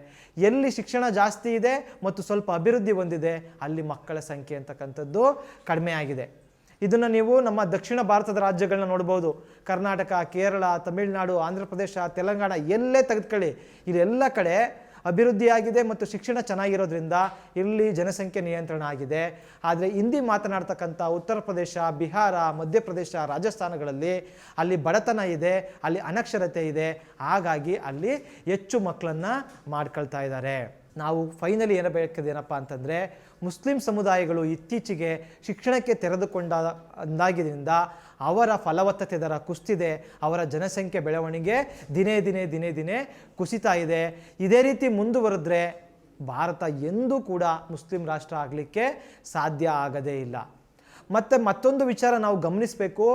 ಎಲ್ಲಿ ಶಿಕ್ಷಣ ಜಾಸ್ತಿ ಇದೆ ಮತ್ತು ಸ್ವಲ್ಪ ಅಭಿವೃದ್ಧಿ ಹೊಂದಿದೆ, ಅಲ್ಲಿ ಮಕ್ಕಳ ಸಂಖ್ಯೆ ಅಂತಕ್ಕಂಥದ್ದು ಕಡಿಮೆ ಆಗಿದೆ. ಇದನ್ನು ನೀವು ನಮ್ಮ ದಕ್ಷಿಣ ಭಾರತದ ರಾಜ್ಯಗಳನ್ನ ನೋಡ್ಬೋದು. ಕರ್ನಾಟಕ, ಕೇರಳ, ತಮಿಳುನಾಡು, ಆಂಧ್ರ ಪ್ರದೇಶ, ತೆಲಂಗಾಣ ಎಲ್ಲೇ ತೆಗೆದುಕೊಳ್ಳಿ, ಇದೆಲ್ಲ ಕಡೆ ಅಭಿವೃದ್ಧಿಯಾಗಿದೆ ಮತ್ತು ಶಿಕ್ಷಣ ಚೆನ್ನಾಗಿರೋದ್ರಿಂದ ಇಲ್ಲಿ ಜನಸಂಖ್ಯೆ ನಿಯಂತ್ರಣ ಆಗಿದೆ. ಆದರೆ ಹಿಂದಿ ಮಾತನಾಡ್ತಕ್ಕಂಥ ಉತ್ತರ ಪ್ರದೇಶ, ಬಿಹಾರ, ಮಧ್ಯಪ್ರದೇಶ, ರಾಜಸ್ಥಾನಗಳಲ್ಲಿ ಅಲ್ಲಿ ಬಡತನ ಇದೆ, ಅಲ್ಲಿ ಅನಕ್ಷರತೆ ಇದೆ. ಹಾಗಾಗಿ ಅಲ್ಲಿ ಹೆಚ್ಚು ಮಕ್ಕಳನ್ನು ಮಾಡ್ಕೊಳ್ತಾ ಇದ್ದಾರೆ. ನಾವು ಫೈನಲಿ ಏನಬೇಕದೇನಪ್ಪ ಅಂತಂದರೆ ಮುಸ್ಲಿಂ ಸಮುದಾಯಗಳು ಇತ್ತೀಚೆಗೆ ಶಿಕ್ಷಣಕ್ಕೆ ತೆರೆದುಕೊಂಡಾಗಿದ್ದರಿಂದ ಅವರ ಫಲವತ್ತತೆ ದರ ಕುಸಿದಿದೆ. ಅವರ ಜನಸಂಖ್ಯೆ ಬೆಳವಣಿಗೆ ದಿನೇ ದಿನೇ ಕುಸಿತಾ ಇದೆ. ಇದೇ ರೀತಿ ಮುಂದುವರೆದ್ರೆ ಭಾರತ ಎಂದೂ ಕೂಡ ಮುಸ್ಲಿಂ ರಾಷ್ಟ್ರ ಆಗಲಿಕ್ಕೆ ಸಾಧ್ಯ ಆಗದೇ ಇಲ್ಲ. ಮತ್ತು ಮತ್ತೊಂದು ವಿಚಾರ ನಾವು ಗಮನಿಸಬೇಕು,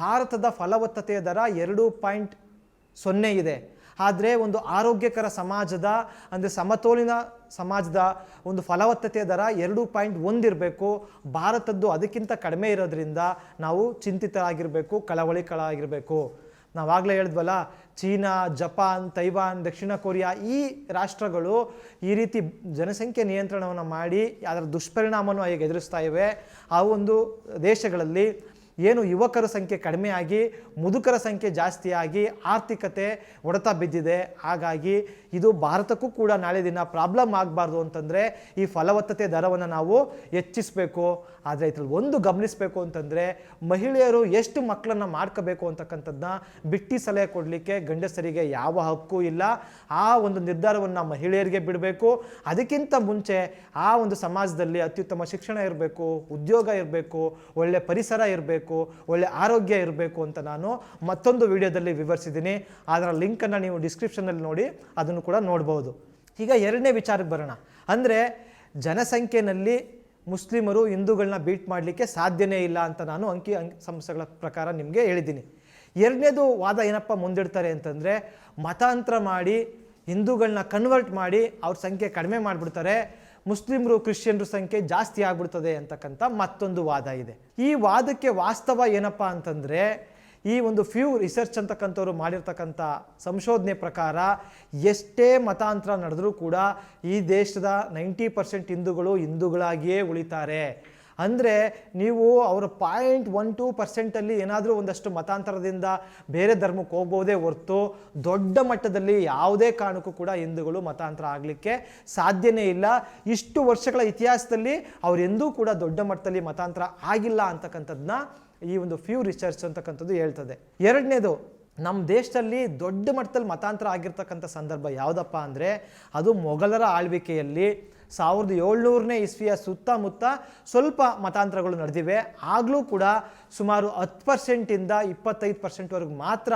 ಭಾರತದ ಫಲವತ್ತತೆಯ ದರ 2.0 ಇದೆ. ಆದರೆ ಒಂದು ಆರೋಗ್ಯಕರ ಸಮಾಜದ ಅಂದರೆ ಸಮತೋಲಿತ ಸಮಾಜದ ಒಂದು ಫಲವತ್ತತೆಯ ದರ 2.1 ಇರಬೇಕು. ಭಾರತದ್ದು ಅದಕ್ಕಿಂತ ಕಡಿಮೆ ಇರೋದ್ರಿಂದ ನಾವು ಚಿಂತಿತರಾಗಿರಬೇಕು, ಕಳವಳಿಗಳಾಗಿರಬೇಕು. ನಾವಾಗಲೇ ಹೇಳಿದ್ವಲ್ಲ, ಚೀನಾ, ಜಪಾನ್, ತೈವಾನ್, ದಕ್ಷಿಣ ಕೊರಿಯಾ ಈ ರಾಷ್ಟ್ರಗಳು ಈ ರೀತಿ ಜನಸಂಖ್ಯೆ ನಿಯಂತ್ರಣವನ್ನು ಮಾಡಿ ಅದರ ದುಷ್ಪರಿಣಾಮವನ್ನು ಹೇಗೆ ಎದುರಿಸ್ತಾ ಇವೆ. ಆ ಒಂದು ದೇಶಗಳಲ್ಲಿ ಏನು ಯುವಕರ ಸಂಖ್ಯೆ ಕಡಿಮೆಯಾಗಿ ಮುದುಕರ ಸಂಖ್ಯೆ ಜಾಸ್ತಿಯಾಗಿ ಆರ್ಥಿಕತೆ ಹೊಡೆತ ಬಿದ್ದಿದೆ. ಹಾಗಾಗಿ ಇದು ಭಾರತಕ್ಕೂ ಕೂಡ ನಾಳೆ ದಿನ ಪ್ರಾಬ್ಲಮ್ ಆಗಬಾರ್ದು ಅಂತಂದರೆ ಈ ಫಲವತ್ತತೆ ದರವನ್ನು ನಾವು ಹೆಚ್ಚಿಸಬೇಕು. ಆದರೆ ಇದರಲ್ಲಿ ಒಂದು ಗಮನಿಸಬೇಕು ಅಂತಂದರೆ ಮಹಿಳೆಯರು ಎಷ್ಟು ಮಕ್ಕಳನ್ನು ಮಾಡ್ಕೋಬೇಕು ಅಂತಕ್ಕಂಥದ್ದನ್ನ ಬಿಟ್ಟು ಸಲಹೆ ಕೊಡಲಿಕ್ಕೆ ಗಂಡಸರಿಗೆ ಯಾವ ಹಕ್ಕು ಇಲ್ಲ. ಆ ಒಂದು ನಿರ್ಧಾರವನ್ನು ಮಹಿಳೆಯರಿಗೆ ಬಿಡಬೇಕು. ಅದಕ್ಕಿಂತ ಮುಂಚೆ ಆ ಒಂದು ಸಮಾಜದಲ್ಲಿ ಅತ್ಯುತ್ತಮ ಶಿಕ್ಷಣ ಇರಬೇಕು, ಉದ್ಯೋಗ ಇರಬೇಕು, ಒಳ್ಳೆ ಪರಿಸರ ಇರಬೇಕು, ಒಳ್ಳೆ ಆರೋಗ್ಯ ಇರಬೇಕು ಅಂತ ನಾನು ಮತ್ತೊಂದು ವಿಡಿಯೋದಲ್ಲಿ ವಿವರಿಸಿದ್ದೀನಿ. ಅದರ ಲಿಂಕನ್ನು ನೀವು ಡಿಸ್ಕ್ರಿಪ್ಷನಲ್ಲಿ ನೋಡಿ ಅದನ್ನು ಕೂಡ ನೋಡ್ಬೋದು. ಈಗ ಎರಡನೇ ವಿಚಾರಕ್ಕೆ ಬರೋಣ. ಅಂದರೆ ಜನಸಂಖ್ಯೆಯಲ್ಲಿ ಮುಸ್ಲಿಮರು ಹಿಂದೂಗಳನ್ನ ಬೀಟ್ ಮಾಡಲಿಕ್ಕೆ ಸಾಧ್ಯನೇ ಇಲ್ಲ ಅಂತ ನಾನು ಅಂಕಿ ಸಂಸ್ಥೆಗಳ ಪ್ರಕಾರ ನಿಮಗೆ ಹೇಳಿದ್ದೀನಿ. ಎರಡನೇದು ವಾದ ಏನಪ್ಪ ಮುಂದಿಡ್ತಾರೆ ಅಂತಂದರೆ ಮತಾಂತರ ಮಾಡಿ ಹಿಂದೂಗಳನ್ನ ಕನ್ವರ್ಟ್ ಮಾಡಿ ಅವ್ರ ಸಂಖ್ಯೆ ಕಡಿಮೆ ಮಾಡಿಬಿಡ್ತಾರೆ, ಮುಸ್ಲಿಮರು ಕ್ರಿಶ್ಚಿಯನ್ರ ಸಂಖ್ಯೆ ಜಾಸ್ತಿ ಆಗ್ಬಿಡ್ತದೆ ಅಂತಕ್ಕಂಥ ಮತ್ತೊಂದು ವಾದ ಇದೆ. ಈ ವಾದಕ್ಕೆ ವಾಸ್ತವ ಏನಪ್ಪ ಅಂತಂದರೆ ಈ ಒಂದು ಫ್ಯೂ ರಿಸರ್ಚ್ ಅಂತಕ್ಕಂಥವ್ರು ಮಾಡಿರ್ತಕ್ಕಂಥ ಸಂಶೋಧನೆ ಪ್ರಕಾರ ಎಷ್ಟೇ ಮತಾಂತರ ನಡೆದರೂ ಕೂಡ ಈ ದೇಶದ 90% ಹಿಂದೂಗಳಾಗಿಯೇ ಉಳಿತಾರೆ. ಅಂದರೆ ನೀವು ಅವರ 0.12% ಏನಾದರೂ ಒಂದಷ್ಟು ಮತಾಂತರದಿಂದ ಬೇರೆ ಧರ್ಮಕ್ಕೆ ಹೋಗ್ಬೋದೇ ಹೊರತು ದೊಡ್ಡ ಮಟ್ಟದಲ್ಲಿ ಯಾವುದೇ ಕಾರಣಕ್ಕೂ ಕೂಡ ಹಿಂದೂಗಳು ಮತಾಂತರ ಆಗಲಿಕ್ಕೆ ಸಾಧ್ಯನೇ ಇಲ್ಲ. ಇಷ್ಟು ವರ್ಷಗಳ ಇತಿಹಾಸದಲ್ಲಿ ಅವರೆಂದೂ ಕೂಡ ದೊಡ್ಡ ಮಟ್ಟದಲ್ಲಿ ಮತಾಂತರ ಆಗಿಲ್ಲ ಅಂತಕ್ಕಂಥದ್ದನ್ನ ಈ ಒಂದು ಫ್ಯೂ ರಿಸರ್ಚ್ ಅಂತಕ್ಕಂಥದ್ದು ಹೇಳ್ತದೆ. ಎರಡನೇದು, ನಮ್ಮ ದೇಶದಲ್ಲಿ ದೊಡ್ಡ ಮಟ್ಟದಲ್ಲಿ ಮತಾಂತರ ಆಗಿರ್ತಕ್ಕಂಥ ಸಂದರ್ಭ ಯಾವುದಪ್ಪ ಅಂದರೆ ಅದು ಮೊಘಲರ ಆಳ್ವಿಕೆಯಲ್ಲಿ 1700ನೇ ಇಸ್ವಿಯ ಸುತ್ತಮುತ್ತ ಸ್ವಲ್ಪ ಮತಾಂತರಗಳು ನಡೆದಿವೆ. ಆಗಲೂ ಕೂಡ ಸುಮಾರು 10%ಇಂದ 25%ವರೆಗೂ ಮಾತ್ರ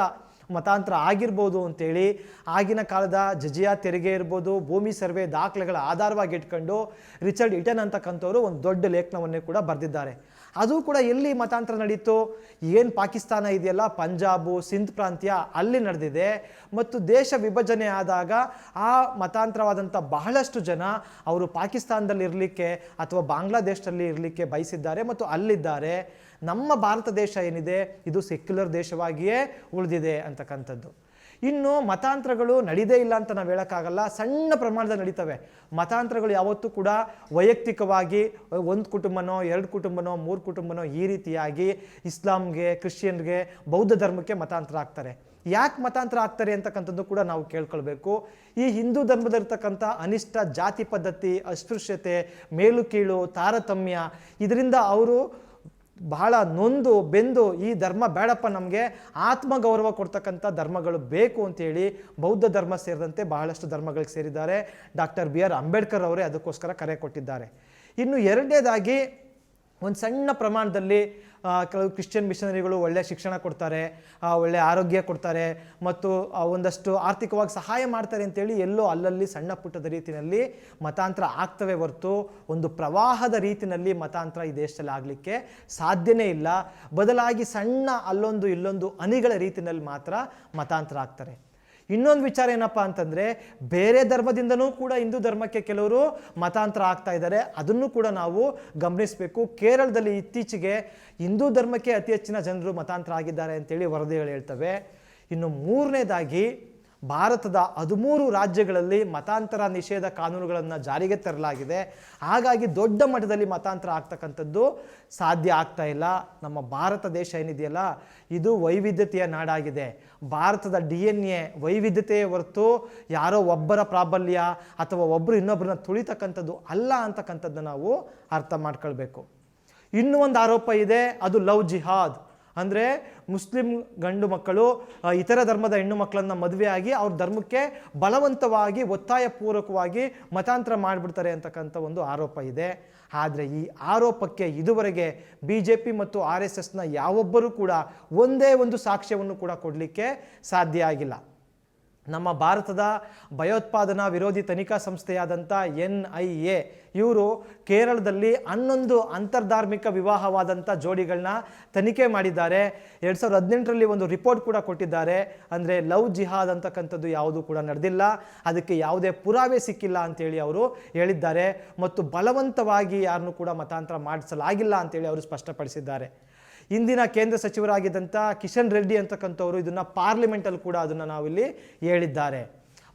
ಮತಾಂತರ ಆಗಿರ್ಬೋದು ಅಂತೇಳಿ ಆಗಿನ ಕಾಲದ ಜಜಿಯಾ ತೆರಿಗೆ ಇರ್ಬೋದು, ಭೂಮಿ ಸರ್ವೆ ದಾಖಲೆಗಳ ಆಧಾರವಾಗಿ ಇಟ್ಕೊಂಡು ರಿಚರ್ಡ್ ಇಟನ್ ಅಂತಕ್ಕಂಥವ್ರು ಒಂದು ದೊಡ್ಡ ಲೇಖನವನ್ನೇ ಕೂಡ ಬರೆದಿದ್ದಾರೆ. ಅದು ಕೂಡ ಎಲ್ಲಿ ಮತಾಂತರ ನಡೀತು, ಏನು ಪಾಕಿಸ್ತಾನ ಇದೆಯಲ್ಲ, ಪಂಜಾಬು ಸಿಂಧ್ ಪ್ರಾಂತ್ಯ ಅಲ್ಲಿ ನಡೆದಿದೆ. ಮತ್ತು ದೇಶ ವಿಭಜನೆ ಆದಾಗ ಆ ಮತಾಂತರವಾದಂಥ ಬಹಳಷ್ಟು ಜನ ಅವರು ಪಾಕಿಸ್ತಾನದಲ್ಲಿ ಇರಲಿಕ್ಕೆ ಅಥವಾ ಬಾಂಗ್ಲಾದೇಶದಲ್ಲಿ ಇರಲಿಕ್ಕೆ ಬಯಸಿದ್ದಾರೆ ಮತ್ತು ಅಲ್ಲಿದ್ದಾರೆ. ನಮ್ಮ ಭಾರತ ದೇಶ ಏನಿದೆ ಇದು ಸೆಕ್ಯುಲರ್ ದೇಶವಾಗಿಯೇ ಉಳಿದಿದೆ ಅಂತಕ್ಕಂಥದ್ದು. ಇನ್ನು ಮತಾಂತರಗಳು ನಡೀದೇ ಇಲ್ಲ ಅಂತ ನಾವು ಹೇಳೋಕ್ಕಾಗಲ್ಲ, ಸಣ್ಣ ಪ್ರಮಾಣದಲ್ಲಿ ನಡೀತವೆ. ಮತಾಂತರಗಳು ಯಾವತ್ತೂ ಕೂಡ ವೈಯಕ್ತಿಕವಾಗಿ ಒಂದು ಕುಟುಂಬನೋ 2 ಕುಟುಂಬನೋ 3 ಕುಟುಂಬನೋ ಈ ರೀತಿಯಾಗಿ ಇಸ್ಲಾಂಗೆ, ಕ್ರಿಶ್ಚಿಯನ್ಗೆ, ಬೌದ್ಧ ಧರ್ಮಕ್ಕೆ ಮತಾಂತರ ಆಗ್ತಾರೆ. ಯಾಕೆ ಮತಾಂತರ ಆಗ್ತಾರೆ ಅಂತಕ್ಕಂಥದ್ದು ಕೂಡ ನಾವು ಕೇಳ್ಕೊಳ್ಬೇಕು. ಈ ಹಿಂದೂ ಧರ್ಮದಲ್ಲಿರ್ತಕ್ಕಂಥ ಅನಿಷ್ಟ ಜಾತಿ ಪದ್ಧತಿ, ಅಸ್ಪೃಶ್ಯತೆ, ಮೇಲು ಕೀಳು, ತಾರತಮ್ಯ, ಇದರಿಂದ ಅವರು ಬಹಳ ನೊಂದು ಬೆಂದು ಈ ಧರ್ಮ ಬೇಡಪ್ಪ, ನಮಗೆ ಆತ್ಮಗೌರವ ಕೊಡ್ತಕ್ಕಂಥ ಧರ್ಮಗಳು ಬೇಕು ಅಂತೇಳಿ ಬೌದ್ಧ ಧರ್ಮ ಸೇರಿದಂತೆ ಬಹಳಷ್ಟು ಧರ್ಮಗಳಿಗೆ ಸೇರಿದ್ದಾರೆ. ಡಾಕ್ಟರ್ BR ಅಂಬೇಡ್ಕರ್ ಅವರೇ ಅದಕ್ಕೋಸ್ಕರ ಕರೆ ಕೊಟ್ಟಿದ್ದಾರೆ. ಇನ್ನು ಎರಡನೇದಾಗಿ ಒಂದು ಸಣ್ಣ ಪ್ರಮಾಣದಲ್ಲಿ ಕೆಲವು ಕ್ರಿಶ್ಚಿಯನ್ ಮಿಷನರಿಗಳು ಒಳ್ಳೆಯ ಶಿಕ್ಷಣ ಕೊಡ್ತಾರೆ, ಒಳ್ಳೆಯ ಆರೋಗ್ಯ ಕೊಡ್ತಾರೆ ಮತ್ತು ಒಂದಷ್ಟು ಆರ್ಥಿಕವಾಗಿ ಸಹಾಯ ಮಾಡ್ತಾರೆ ಅಂತೇಳಿ ಎಲ್ಲೋ ಅಲ್ಲಲ್ಲಿ ಸಣ್ಣ ಪುಟ್ಟದ ರೀತಿಯಲ್ಲಿ ಮತಾಂತರ ಆಗ್ತವೆ ಹೊರತು ಒಂದು ಪ್ರವಾಹದ ರೀತಿಯಲ್ಲಿ ಮತಾಂತರ ಈ ದೇಶದಲ್ಲಿ ಆಗಲಿಕ್ಕೆ ಸಾಧ್ಯನೇ ಇಲ್ಲ. ಬದಲಾಗಿ ಸಣ್ಣ ಅಲ್ಲೊಂದು ಇಲ್ಲೊಂದು ಹನಿಗಳ ರೀತಿಯಲ್ಲಿ ಮಾತ್ರ ಮತಾಂತರ ಆಗ್ತಾರೆ. ಇನ್ನೊಂದು ವಿಚಾರ ಏನಪ್ಪ ಅಂತಂದರೆ, ಬೇರೆ ಧರ್ಮದಿಂದನೂ ಕೂಡ ಹಿಂದೂ ಧರ್ಮಕ್ಕೆ ಕೆಲವರು ಮತಾಂತರ ಆಗ್ತಾ ಇದ್ದಾರೆ. ಅದನ್ನು ಕೂಡ ನಾವು ಗಮನಿಸಬೇಕು. ಕೇರಳದಲ್ಲಿ ಇತ್ತೀಚೆಗೆ ಹಿಂದೂ ಧರ್ಮಕ್ಕೆ ಅತಿ ಹೆಚ್ಚಿನ ಜನರು ಮತಾಂತರ ಆಗಿದ್ದಾರೆ ಅಂತೇಳಿ ವರದಿಗಳು ಹೇಳ್ತವೆ. ಇನ್ನು ಮೂರನೇದಾಗಿ, ಭಾರತದ 13 ರಾಜ್ಯಗಳಲ್ಲಿ ಮತಾಂತರ ನಿಷೇಧ ಕಾನೂನುಗಳನ್ನು ಜಾರಿಗೆ ತರಲಾಗಿದೆ. ಹಾಗಾಗಿ ದೊಡ್ಡ ಮಟ್ಟದಲ್ಲಿ ಮತಾಂತರ ಆಗ್ತಕ್ಕಂಥದ್ದು ಸಾಧ್ಯ ಆಗ್ತಾ ಇಲ್ಲ. ನಮ್ಮ ಭಾರತ ದೇಶ ಏನಿದೆಯಲ್ಲ ಇದು ವೈವಿಧ್ಯತೆಯ ನಾಡಾಗಿದೆ. ಭಾರತದ DNA ವೈವಿಧ್ಯತೆಯೇ ಹೊರತು ಯಾರೋ ಒಬ್ಬರ ಪ್ರಾಬಲ್ಯ ಅಥವಾ ಒಬ್ಬರು ಇನ್ನೊಬ್ಬರನ್ನ ತುಳಿತಕ್ಕಂಥದ್ದು ಅಲ್ಲ ಅಂತಕ್ಕಂಥದ್ದನ್ನ ನಾವು ಅರ್ಥ ಮಾಡ್ಕೊಳ್ಬೇಕು. ಇನ್ನೂ ಒಂದು ಆರೋಪ ಇದೆ, ಅದು ಲವ್ ಜಿಹಾದ್. ಅಂದರೆ ಮುಸ್ಲಿಂ ಗಂಡು ಮಕ್ಕಳು ಇತರ ಧರ್ಮದ ಹೆಣ್ಣು ಮಕ್ಕಳನ್ನು ಮದುವೆಯಾಗಿ ಅವ್ರ ಧರ್ಮಕ್ಕೆ ಬಲವಂತವಾಗಿ ಒತ್ತಾಯಪೂರ್ವಕವಾಗಿ ಮತಾಂತರ ಮಾಡಿಬಿಡ್ತಾರೆ ಅಂತಕ್ಕಂಥ ಒಂದು ಆರೋಪ ಇದೆ. ಆದರೆ ಈ ಆರೋಪಕ್ಕೆ ಇದುವರೆಗೆ BJP ಮತ್ತು RSSನ ಯಾವೊಬ್ಬರೂ ಕೂಡ ಒಂದೇ ಒಂದು ಸಾಕ್ಷ್ಯವನ್ನು ಕೂಡ ಕೊಡಲಿಕ್ಕೆ ಸಾಧ್ಯ ಆಗಿಲ್ಲ. ನಮ್ಮ ಭಾರತದ ಭಯೋತ್ಪಾದನಾ ವಿರೋಧಿ ತನಿಖಾ ಸಂಸ್ಥೆಯಾದಂಥ NIA ಇವರು ಕೇರಳದಲ್ಲಿ 11 ಅಂತರ್ಧಾರ್ಮಿಕ ವಿವಾಹವಾದಂಥ ಜೋಡಿಗಳನ್ನ ತನಿಖೆ ಮಾಡಿದ್ದಾರೆ. 2018ರಲ್ಲಿ ಒಂದು ರಿಪೋರ್ಟ್ ಕೂಡ ಕೊಟ್ಟಿದ್ದಾರೆ. ಅಂದರೆ ಲವ್ ಜಿಹಾದ್ ಅಂತಕ್ಕಂಥದ್ದು ಯಾವುದೂ ಕೂಡ ನಡೆದಿಲ್ಲ, ಅದಕ್ಕೆ ಯಾವುದೇ ಪುರಾವೆ ಸಿಕ್ಕಿಲ್ಲ ಅಂತೇಳಿ ಅವರು ಹೇಳಿದ್ದಾರೆ. ಮತ್ತು ಬಲವಂತವಾಗಿ ಯಾರನ್ನೂ ಕೂಡ ಮತಾಂತರ ಮಾಡಿಸಲಾಗಿಲ್ಲ ಅಂತೇಳಿ ಅವರು ಸ್ಪಷ್ಟಪಡಿಸಿದ್ದಾರೆ. ಇಂದಿನ ಕೇಂದ್ರ ಸಚಿವರಾಗಿದ್ದಂಥ ಕಿಶನ್ ರೆಡ್ಡಿ ಅಂತಕ್ಕಂಥವರು ಇದನ್ನು ಪಾರ್ಲಿಮೆಂಟಲ್ಲಿ ಕೂಡ ಅದನ್ನು ನಾವಿಲ್ಲಿ ಹೇಳಿದ್ದಾರೆ.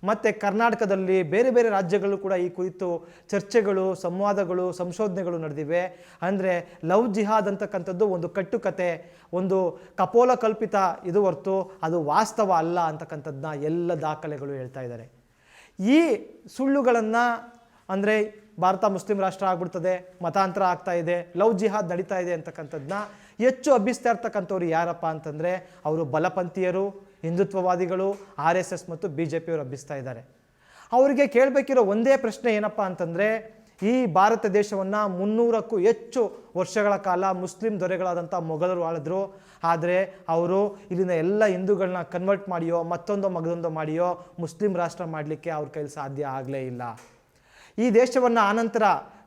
ಮತ್ತು ಕರ್ನಾಟಕದಲ್ಲಿ ಬೇರೆ ಬೇರೆ ರಾಜ್ಯಗಳು ಕೂಡ ಈ ಕುರಿತು ಚರ್ಚೆಗಳು, ಸಂವಾದಗಳು, ಸಂಶೋಧನೆಗಳು ನಡೆದಿವೆ. ಅಂದರೆ ಲವ್ ಜಿಹಾದ್ ಅಂತಕ್ಕಂಥದ್ದು ಒಂದು ಕಟ್ಟುಕತೆ, ಒಂದು ಕಪೋಲ ಕಲ್ಪಿತ ಇದು ಹೊರತು ಅದು ವಾಸ್ತವ ಅಲ್ಲ ಅಂತಕ್ಕಂಥದ್ದನ್ನ ಎಲ್ಲ ದಾಖಲೆಗಳು ಹೇಳ್ತಾ ಇದ್ದಾರೆ. ಈ ಸುಳ್ಳುಗಳನ್ನು ಅಂದರೆ ಭಾರತ ಮುಸ್ಲಿಂ ರಾಷ್ಟ್ರ ಆಗ್ಬಿಡ್ತದೆ, ಮತಾಂತರ ಆಗ್ತಾ ಇದೆ, ಲವ್ ಜಿಹಾದ್ ನಡೀತಾ ಇದೆ ಅಂತಕ್ಕಂಥದ್ದನ್ನ ಹೆಚ್ಚು ಹಬ್ಬಿಸ್ತಾ ಇರ್ತಕ್ಕಂಥವ್ರು ಯಾರಪ್ಪ ಅಂತಂದರೆ ಅವರು ಬಲಪಂಥೀಯರು, ಹಿಂದುತ್ವವಾದಿಗಳು, RSS ಮತ್ತು BJP ಅವರು ಹಬ್ಬಿಸ್ತಾ ಇದ್ದಾರೆ. ಅವರಿಗೆ ಕೇಳಬೇಕಿರೋ ಒಂದೇ ಪ್ರಶ್ನೆ ಏನಪ್ಪ ಅಂತಂದರೆ, ಈ ಭಾರತ ದೇಶವನ್ನು 300ಕ್ಕೂ ಹೆಚ್ಚು ವರ್ಷಗಳ ಕಾಲ ಮುಸ್ಲಿಂ ದೊರೆಗಳಾದಂಥ ಮೊಘಲರು ಆಳಿದ್ರು. ಆದರೆ ಅವರು ಇಲ್ಲಿನ ಎಲ್ಲ ಹಿಂದೂಗಳನ್ನ ಕನ್ವರ್ಟ್ ಮಾಡಿಯೋ ಮತ್ತೊಂದೋ ಮಾಡಿಯೋ ಮುಸ್ಲಿಂ ರಾಷ್ಟ್ರ ಮಾಡಲಿಕ್ಕೆ ಅವ್ರ ಕೈಲಿ ಸಾಧ್ಯ ಆಗಲೇ ಇಲ್ಲ. ಈ ದೇಶವನ್ನು ಆನಂತರ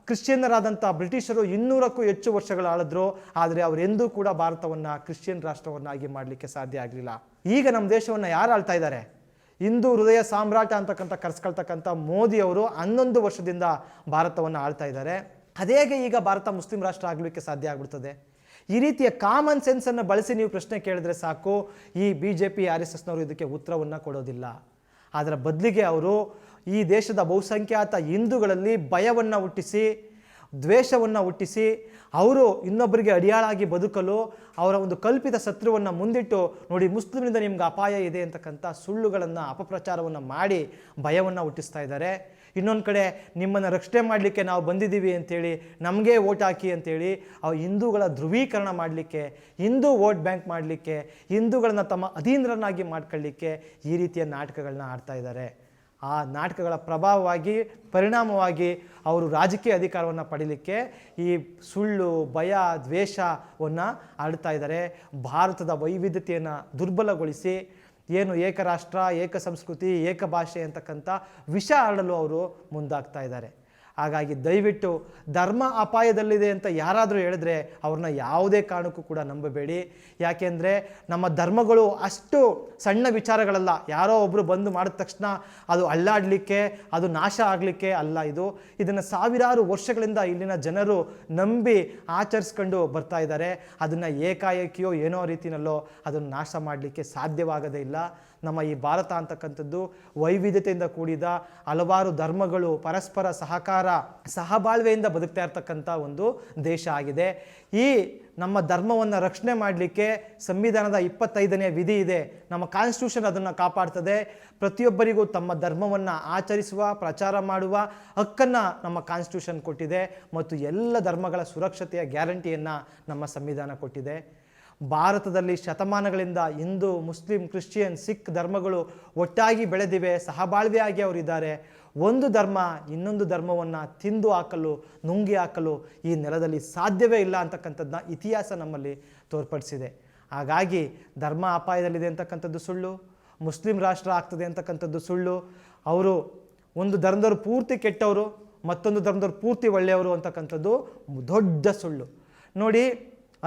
ಕ್ರಿಶ್ಚಿಯನ್ನರಾದಂಥ ಬ್ರಿಟಿಷರು 200ಕ್ಕೂ ಹೆಚ್ಚು ವರ್ಷಗಳು ಆಳಿದ್ರು. ಆದರೆ ಅವರೆಂದೂ ಕೂಡ ಭಾರತವನ್ನು ಕ್ರಿಶ್ಚಿಯನ್ ರಾಷ್ಟ್ರವನ್ನಾಗಿ ಮಾಡಲಿಕ್ಕೆ ಸಾಧ್ಯ ಆಗಲಿಲ್ಲ. ಈಗ ನಮ್ಮ ದೇಶವನ್ನು ಯಾರು ಆಳ್ತಾ ಇದ್ದಾರೆ? ಹಿಂದೂ ಹೃದಯ ಸಾಮ್ರಾಟ ಅಂತಕ್ಕಂಥ ಕರೆಸ್ಕೊಳ್ತಕ್ಕಂಥ ಮೋದಿ ಅವರು 11 ವರ್ಷದಿಂದ ಭಾರತವನ್ನು ಆಳ್ತಾ ಇದ್ದಾರೆ. ಅದೇಗೆ ಈಗ ಭಾರತ ಮುಸ್ಲಿಂ ರಾಷ್ಟ್ರ ಆಗಲಿಕ್ಕೆ ಸಾಧ್ಯ ಆಗ್ಬಿಡ್ತದೆ? ಈ ರೀತಿಯ ಕಾಮನ್ ಸೆನ್ಸನ್ನು ಬಳಸಿ ನೀವು ಪ್ರಶ್ನೆ ಕೇಳಿದ್ರೆ ಸಾಕು, ಈ BJP RSSನವರು ಇದಕ್ಕೆ ಉತ್ತರವನ್ನು ಕೊಡೋದಿಲ್ಲ. ಅದರ ಬದಲಿಗೆ ಅವರು ಈ ದೇಶದ ಬಹುಸಂಖ್ಯಾತ ಹಿಂದೂಗಳಲ್ಲಿ ಭಯವನ್ನು ಹುಟ್ಟಿಸಿ ದ್ವೇಷವನ್ನು ಹುಟ್ಟಿಸಿ ಅವರು ಇನ್ನೊಬ್ಬರಿಗೆ ಅಡಿಯಾಳಾಗಿ ಬದುಕಲು ಅವರ ಒಂದು ಕಲ್ಪಿತ ಶತ್ರುವನ್ನು ಮುಂದಿಟ್ಟು ನೋಡಿ ಮುಸ್ಲಿಮರಿಂದ ನಿಮ್ಗೆ ಅಪಾಯ ಇದೆ ಅಂತಕ್ಕಂಥ ಸುಳ್ಳುಗಳನ್ನು ಅಪಪ್ರಚಾರವನ್ನು ಮಾಡಿ ಭಯವನ್ನು ಹುಟ್ಟಿಸ್ತಾ ಇದ್ದಾರೆ. ಇನ್ನೊಂದು ಕಡೆ ನಿಮ್ಮನ್ನು ರಕ್ಷಣೆ ಮಾಡಲಿಕ್ಕೆ ನಾವು ಬಂದಿದ್ದೀವಿ ಅಂಥೇಳಿ ನಮಗೆ ವೋಟ್ ಹಾಕಿ ಅಂಥೇಳಿ ಹಿಂದೂಗಳ ಧ್ರುವೀಕರಣ ಮಾಡಲಿಕ್ಕೆ, ಹಿಂದೂ ವೋಟ್ ಬ್ಯಾಂಕ್ ಮಾಡಲಿಕ್ಕೆ, ಹಿಂದೂಗಳನ್ನು ತಮ್ಮ ಅಧೀನರನ್ನಾಗಿ ಮಾಡ್ಕೊಳ್ಳಿಕ್ಕೆ ಈ ರೀತಿಯ ನಾಟಕಗಳನ್ನ ಆಡ್ತಾ ಇದ್ದಾರೆ. ಆ ನಾಟಕಗಳ ಪ್ರಭಾವವಾಗಿ ಪರಿಣಾಮವಾಗಿ ಅವರು ರಾಜಕೀಯ ಅಧಿಕಾರವನ್ನು ಪಡೀಲಿಕ್ಕೆ ಈ ಸುಳ್ಳು ಭಯ ದ್ವೇಷವನ್ನು ಆಡ್ತಾ ಇದ್ದಾರೆ. ಭಾರತದ ವೈವಿಧ್ಯತೆಯನ್ನು ದುರ್ಬಲಗೊಳಿಸಿ ಏನು ಏಕರಾಷ್ಟ್ರ ಏಕ ಸಂಸ್ಕೃತಿ ಏಕ ಭಾಷೆ ಅಂತಕ್ಕಂಥ ವಿಷ ಹರಡಲು ಅವರು ಮುಂದಾಗ್ತಾ ಇದ್ದಾರೆ. ಹಾಗಾಗಿ ದಯವಿಟ್ಟು ಧರ್ಮ ಅಪಾಯದಲ್ಲಿದೆ ಅಂತ ಯಾರಾದರೂ ಹೇಳಿದ್ರೆ ಅವ್ರನ್ನ ಯಾವುದೇ ಕಾರಣಕ್ಕೂ ಕೂಡ ನಂಬಬೇಡಿ. ಯಾಕೆಂದರೆ ನಮ್ಮ ಧರ್ಮಗಳು ಅಷ್ಟು ಸಣ್ಣ ವಿಚಾರಗಳಲ್ಲ. ಯಾರೋ ಒಬ್ಬರು ಬಂದು ಮಾಡಿದ ತಕ್ಷಣ ಅದು ಅಲ್ಲಾಡಲಿಕ್ಕೆ, ಅದು ನಾಶ ಆಗಲಿಕ್ಕೆ ಅಲ್ಲ. ಇದನ್ನು ಸಾವಿರಾರು ವರ್ಷಗಳಿಂದ ಇಲ್ಲಿನ ಜನರು ನಂಬಿ ಆಚರಿಸ್ಕೊಂಡು ಬರ್ತಾ ಇದ್ದಾರೆ. ಅದನ್ನು ಏಕಾಏಕಿಯೋ ಏನೋ ರೀತಿಯಲ್ಲೋ ಅದನ್ನು ನಾಶ ಮಾಡಲಿಕ್ಕೆ ಸಾಧ್ಯವಾಗದೇ ಇಲ್ಲ. ನಮ್ಮ ಈ ಭಾರತ ಅಂತಕ್ಕಂಥದ್ದು ವೈವಿಧ್ಯತೆಯಿಂದ ಕೂಡಿದ ಹಲವಾರು ಧರ್ಮಗಳು ಪರಸ್ಪರ ಸಹಕಾರ ಸಹಬಾಳ್ವೆಯಿಂದ ಬದುಕ್ತಾ ಇರ್ತಕ್ಕಂಥ ಒಂದು ದೇಶ ಆಗಿದೆ. ಈ ನಮ್ಮ ಧರ್ಮವನ್ನು ರಕ್ಷಣೆ ಮಾಡಲಿಕ್ಕೆ ಸಂವಿಧಾನದ 25ನೇ ವಿಧಿ ಇದೆ. ನಮ್ಮ ಕಾನ್ಸ್ಟಿಟ್ಯೂಷನ್ ಅದನ್ನು ಕಾಪಾಡ್ತದೆ. ಪ್ರತಿಯೊಬ್ಬರಿಗೂ ತಮ್ಮ ಧರ್ಮವನ್ನು ಆಚರಿಸುವ ಪ್ರಚಾರ ಮಾಡುವ ಹಕ್ಕನ್ನು ನಮ್ಮ ಕಾನ್ಸ್ಟಿಟ್ಯೂಷನ್ ಕೊಟ್ಟಿದೆ ಮತ್ತು ಎಲ್ಲ ಧರ್ಮಗಳ ಸುರಕ್ಷತೆಯ ಗ್ಯಾರಂಟಿಯನ್ನು ನಮ್ಮ ಸಂವಿಧಾನ ಕೊಟ್ಟಿದೆ. ಭಾರತದಲ್ಲಿ ಶತಮಾನಗಳಿಂದ ಹಿಂದೂ ಮುಸ್ಲಿಂ ಕ್ರಿಶ್ಚಿಯನ್ ಸಿಖ್ ಧರ್ಮಗಳು ಒಟ್ಟಾಗಿ ಬೆಳೆದಿವೆ, ಸಹಬಾಳ್ವೆಯಾಗಿ ಅವರಿದ್ದಾರೆ. ಒಂದು ಧರ್ಮ ಇನ್ನೊಂದು ಧರ್ಮವನ್ನು ತಿಂದು ಹಾಕಲು ನುಂಗಿ ಹಾಕಲು ಈ ನೆಲದಲ್ಲಿ ಸಾಧ್ಯವೇ ಇಲ್ಲ ಅಂತಕ್ಕಂಥದ್ದನ್ನ ಇತಿಹಾಸ ನಮ್ಮಲ್ಲಿ ತೋರ್ಪಡಿಸಿದೆ. ಹಾಗಾಗಿ ಧರ್ಮ ಅಪಾಯದಲ್ಲಿದೆ ಅಂತಕ್ಕಂಥದ್ದು ಸುಳ್ಳು, ಮುಸ್ಲಿಂ ರಾಷ್ಟ್ರ ಆಗ್ತದೆ ಅಂತಕ್ಕಂಥದ್ದು ಸುಳ್ಳು, ಅವರು ಒಂದು ಧರ್ಮದವರು ಪೂರ್ತಿ ಕೆಟ್ಟವರು ಮತ್ತೊಂದು ಧರ್ಮದವರು ಪೂರ್ತಿ ಒಳ್ಳೆಯವರು ಅಂತಕ್ಕಂಥದ್ದು ದೊಡ್ಡ ಸುಳ್ಳು. ನೋಡಿ,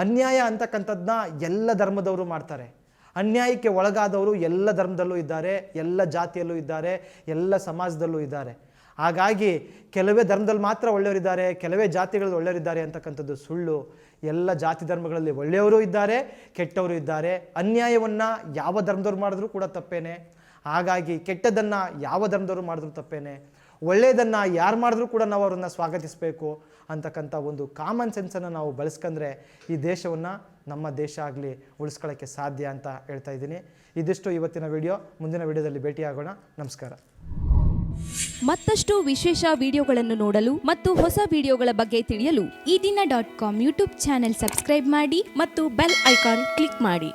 ಅನ್ಯಾಯ ಅಂತಕ್ಕಂಥದ್ದನ್ನ ಎಲ್ಲ ಧರ್ಮದವರು ಮಾಡ್ತಾರೆ. ಅನ್ಯಾಯಕ್ಕೆ ಒಳಗಾದವರು ಎಲ್ಲ ಧರ್ಮದಲ್ಲೂ ಇದ್ದಾರೆ, ಎಲ್ಲ ಜಾತಿಯಲ್ಲೂ ಇದ್ದಾರೆ, ಎಲ್ಲ ಸಮಾಜದಲ್ಲೂ ಇದ್ದಾರೆ. ಹಾಗಾಗಿ ಕೆಲವೇ ಧರ್ಮದಲ್ಲಿ ಮಾತ್ರ ಒಳ್ಳೆಯವರಿದ್ದಾರೆ, ಕೆಲವೇ ಜಾತಿಗಳಲ್ಲಿ ಒಳ್ಳೆಯವರಿದ್ದಾರೆ ಅಂತಕ್ಕಂಥದ್ದು ಸುಳ್ಳು. ಎಲ್ಲ ಜಾತಿ ಧರ್ಮಗಳಲ್ಲಿ ಒಳ್ಳೆಯವರು ಇದ್ದಾರೆ, ಕೆಟ್ಟವರು ಇದ್ದಾರೆ. ಅನ್ಯಾಯವನ್ನು ಯಾವ ಧರ್ಮದವ್ರು ಮಾಡಿದ್ರೂ ಕೂಡ ತಪ್ಪೇನೆ. ಹಾಗಾಗಿ ಕೆಟ್ಟದ್ದನ್ನು ಯಾವ ಧರ್ಮದವರು ಮಾಡಿದ್ರೂ ತಪ್ಪೇನೆ. ಒಳ್ಳೆಯದನ್ನು ಯಾರು ಮಾಡಿದ್ರೂ ಕೂಡ ನಾವು ಅವರನ್ನು ಸ್ವಾಗತಿಸಬೇಕು ಅಂತಕ್ಕಂಥ ಒಂದು ಕಾಮನ್ ಸೆನ್ಸನ್ನು ನಾವು ಬಳಸ್ಕೊಂಡ್ರೆ ಈ ದೇಶವನ್ನು ನಮ್ಮ ದೇಶ ಆಗಲಿ ಉಳಿಸ್ಕೊಳ್ಳೋಕ್ಕೆ ಸಾಧ್ಯ ಅಂತ ಹೇಳ್ತಾ ಇದ್ದೀನಿ. ಇದಿಷ್ಟು ಇವತ್ತಿನ ವಿಡಿಯೋ. ಮುಂದಿನ ವಿಡಿಯೋದಲ್ಲಿ ಭೇಟಿಯಾಗೋಣ. ನಮಸ್ಕಾರ. ಮತ್ತಷ್ಟು ವಿಶೇಷ ವಿಡಿಯೋಗಳನ್ನು ನೋಡಲು ಮತ್ತು ಹೊಸ ವಿಡಿಯೋಗಳ ಬಗ್ಗೆ ತಿಳಿಯಲು ಈ ದಿನ .com ಯೂಟ್ಯೂಬ್ ಚಾನೆಲ್ ಸಬ್ಸ್ಕ್ರೈಬ್ ಮಾಡಿ ಮತ್ತು ಬೆಲ್ ಐಕಾನ್ ಕ್ಲಿಕ್ ಮಾಡಿ.